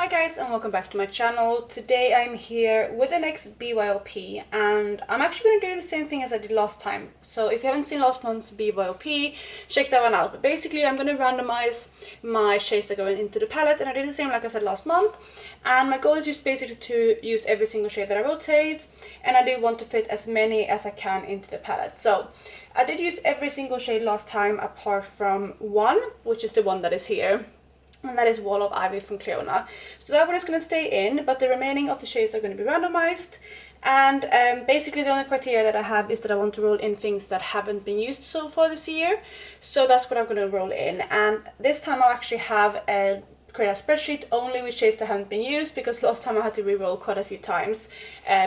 Hi guys and welcome back to my channel. Today I'm here with the next BYOP and I'm actually going to do the same thing as I did last time. So if you haven't seen last month's BYOP, check that one out. But basically I'm going to randomize my shades that go into the palette, and I did the same like I said last month. And my goal is just basically to use every single shade that I rotate, and I do want to fit as many as I can into the palette. So I did use every single shade last time apart from one, which is the one that is here. And that is Wall of Ivy from Cleona. So that one is going to stay in, but the remaining of the shades are going to be randomized. And basically the only criteria that I have is that I want to roll in things that haven't been used so far this year. So that's what I'm going to roll in. And this time I'll actually have create a spreadsheet only with shades that haven't been used, because last time I had to re-roll quite a few times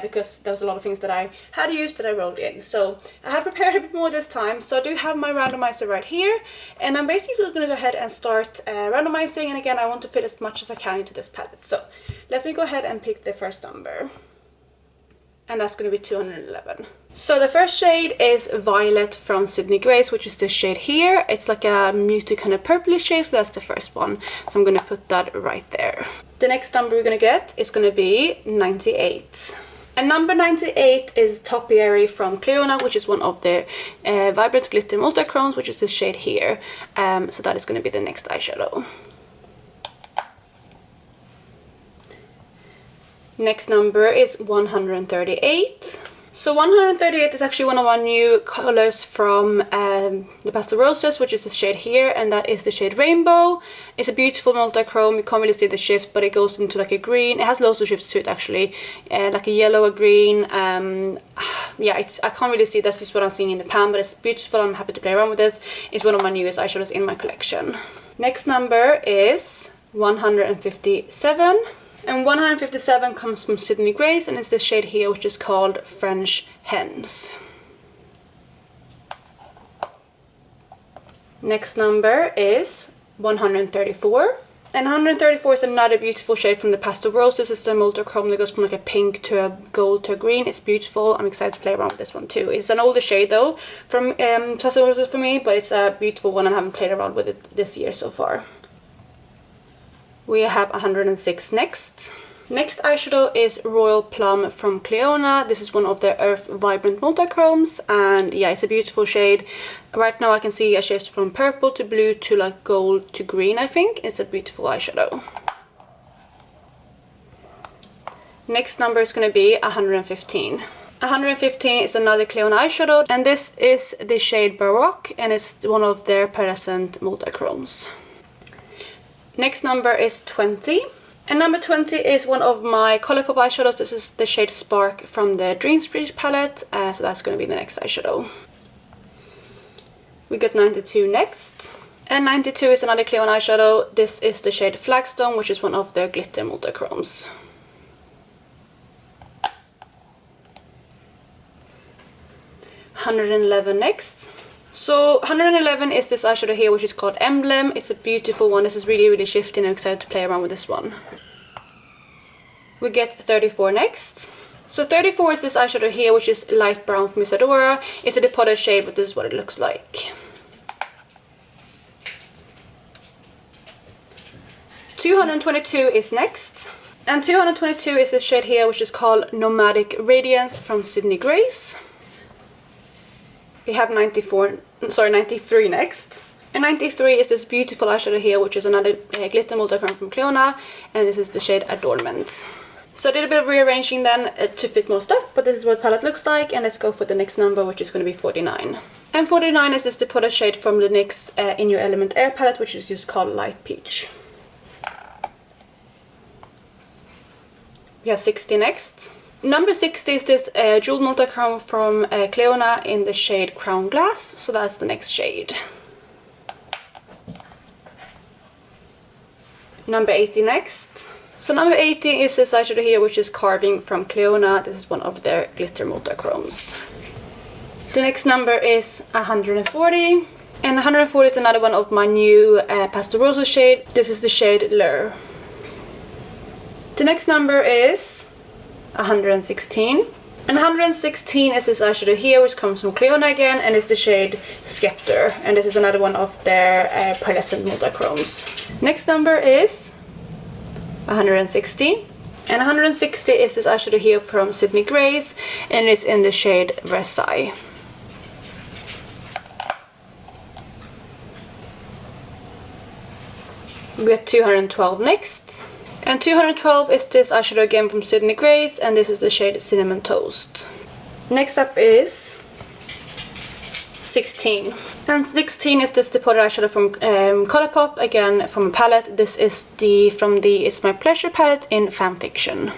because there was a lot of things that I had used that I rolled in. So I have prepared a bit more this time. So I do have my randomizer right here, and I'm basically going to go ahead and start randomizing. And again, I want to fit as much as I can into this palette. So let me go ahead and pick the first number, and that's going to be 211. So the first shade is Violet from Sydney Grace, which is this shade here. It's like a muted kind of purplish shade, so that's the first one. So I'm going to put that right there. The next number we're going to get is going to be 98. And number 98 is Topiary from Cleona, which is one of their Vibrant Glitter Multichromes, which is this shade here. So that is going to be the next eyeshadow. Next number is 138. So 138 is actually one of our new colors from the Pastel Roses, which is the shade here, and that is the shade Rainbow. It's a beautiful multi-chrome. You can't really see the shift, but it goes into like a green. It has loads of shifts to it actually, like a yellow, a green. Yeah, I can't really see, that's just what I'm seeing in the pan, but it's beautiful. I'm happy to play around with this. It's one of my newest eyeshadows in my collection. Next number is 157. And 157 comes from Sydney Grace, and it's this shade here, which is called French Hens. Next number is 134. And 134 is another beautiful shade from the Pastel Roses. It's the multi-chrome that goes from like a pink to a gold to a green. It's beautiful. I'm excited to play around with this one too. It's an older shade though from Pastel Roses for me, but it's a beautiful one and I haven't played around with it this year so far. We have 106 next. Next eyeshadow is Royal Plum from Cleona. This is one of their Earth Vibrant Multichromes, and yeah, it's a beautiful shade. Right now I can see a shift from purple to blue to like gold to green, I think. It's a beautiful eyeshadow. Next number is going to be 115. 115 is another Cleona eyeshadow, and this is the shade Baroque, and it's one of their pearlescent multichromes. Next number is 20, and number 20 is one of my Colourpop eyeshadows. This is the shade Spark from the Dream Street palette, so that's going to be the next eyeshadow. We got 92 next, and 92 is another Cleona eyeshadow. This is the shade Flagstone, which is one of their glitter multichromes. $111 next. So 111 is this eyeshadow here, which is called Emblem. It's a beautiful one. This is really shifty, and I'm excited to play around with this one. We get 34 next. So 34 is this eyeshadow here, which is light brown from Isadora. It's a depotted shade, but this is what it looks like. 222 is next. And 222 is this shade here, which is called Nomadic Radiance from Sydney Grace. We have 93 next. And 93 is this beautiful eyeshadow here, which is another glitter multichrome from Cleona, and this is the shade Adornment. So I did a bit of rearranging then to fit more stuff, but this is what the palette looks like, and let's go for the next number, which is going to be 49. And 49 is this depotted shade from the NYX In Your Element Air palette, which is just called Light Peach. We have 60 next. Number 60 is this jeweled multichrome from Cleona in the shade Crown Glass, so that's the next shade. Number 80 next. So number 80 is this eyeshadow here, which is Carving from Cleona. This is one of their glitter multichromes. The next number is 140. And 140 is another one of my new Pastel Roses shade. This is the shade Lure. The next number is 116. And 116 is this eyeshadow here, which comes from Cleona again, and it's the shade Scepter, and this is another one of their pearlescent multichromes. Next number is 160. And 160 is this eyeshadow here from Sydney Grace, and it's in the shade Versailles. We get 212 next. And 212 is this eyeshadow again from Sydney Grace, and this is the shade Cinnamon Toast. Next up is 16. And 16 is this depotted eyeshadow from Colourpop, again from a palette. This is from the It's My Pleasure palette in Fanfiction.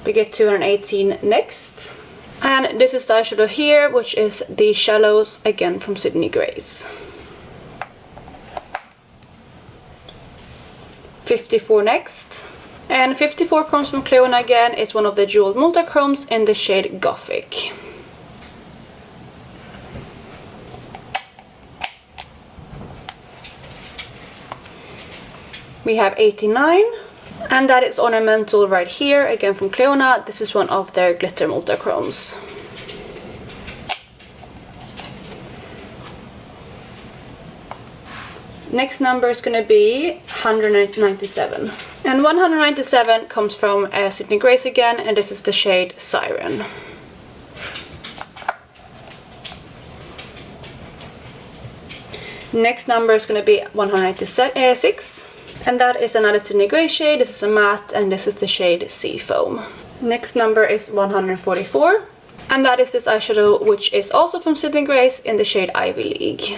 We get 218 next. And this is the eyeshadow here, which is the Shallows, again from Sydney Grace. 54 next. And 54 comes from Cleona again. It's one of the jeweled multichromes in the shade Gothic. We have 89. And that is Ornamental right here, again from Cleona. This is one of their glitter multichromes. Next number is going to be 197. And 197 comes from Sydney Grace again, and this is the shade Siren. Next number is going to be 196. And that is another Sydney Grace shade. This is a matte, and this is the shade Seafoam. Next number is 144. And that is this eyeshadow, which is also from Sydney Grace in the shade Ivy League.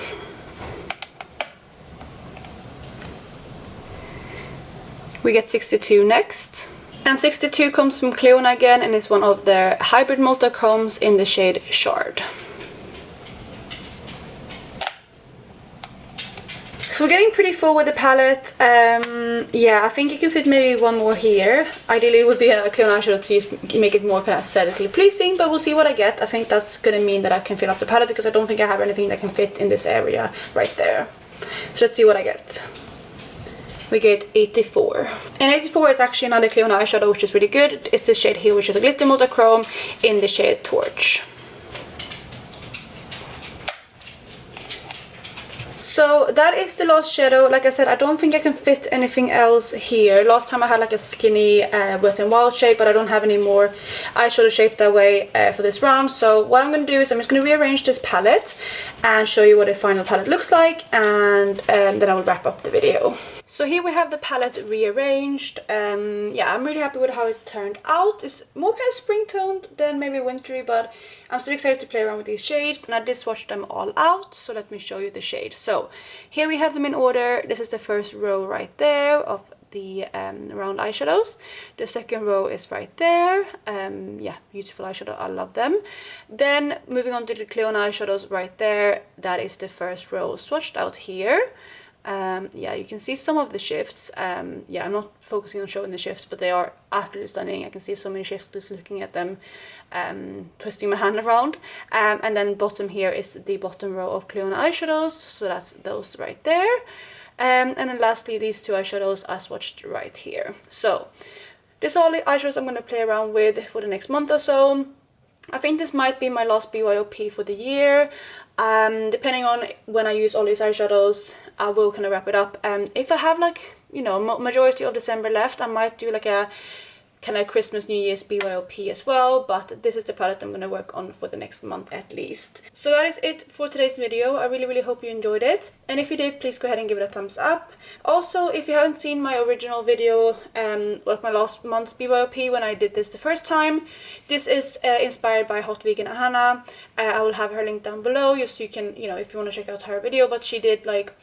We get 62 next. And 62 comes from Cleona again, and is one of their hybrid multichromes in the shade Shard. So we're getting pretty full with the palette. Yeah, I think you can fit maybe one more here. Ideally it would be a Cleona eyeshadow to make it more kind of aesthetically pleasing, but we'll see what I get. I think that's going to mean that I can fill up the palette, because I don't think I have anything that can fit in this area right there. So let's see what I get. We get 84. And 84 is actually another Cleona eyeshadow, which is really good. It's this shade here, which is a glitter multichrome in the shade Torch. So that is the last shadow. Like I said, I don't think I can fit anything else here. Last time I had like a skinny Wet n Wild shape, but I don't have any more eyeshadow shape that way for this round. So what I'm going to do is I'm just going to rearrange this palette and show you what the final palette looks like, and then I will wrap up the video. So here we have the palette rearranged. Yeah, I'm really happy with how it turned out. It's more kind of spring toned than maybe wintry, but I'm still excited to play around with these shades, and I did swatch them all out. So let me show you the shades. So here we have them in order. This is the first row right there of the round eyeshadows. The second row is right there. Yeah, beautiful eyeshadow, I love them. Then moving on to the Cleona eyeshadows right there, that is the first row swatched out here. Yeah, you can see some of the shifts. Yeah, I'm not focusing on showing the shifts, but they are absolutely stunning. I can see so many shifts just looking at them, twisting my hand around. And then bottom here is the bottom row of Cleona eyeshadows, so that's those right there. And then lastly, these two eyeshadows are swatched right here. So this are all the eyeshadows I'm going to play around with for the next month or so. I think this might be my last BYOP for the year. Depending on when I use all these eyeshadows, I will kind of wrap it up. If I have like, you know, majority of December left, I might do like a kind of Christmas, New Year's BYOP as well, but this is the palette I'm going to work on for the next month at least. So that is it for today's video. I really hope you enjoyed it, and if you did, please go ahead and give it a thumbs up. Also, if you haven't seen my original video, like my last month's BYOP when I did this the first time, this is inspired by Hot Vegan Hannah. I will have her link down below, just so you can, you know, if you want to check out her video, but she did like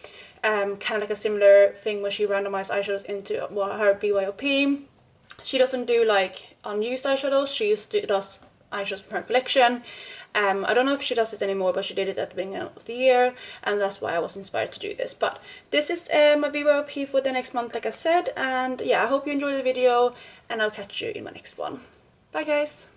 kind of like a similar thing where she randomized eyeshadows into her BYOP. She doesn't do like unused eyeshadows, she does eyeshadows from her collection. I don't know if she does it anymore, but she did it at the beginning of the year, and that's why I was inspired to do this. But this is my BYOP for the next month, like I said, and yeah, I hope you enjoyed the video, and I'll catch you in my next one. Bye guys!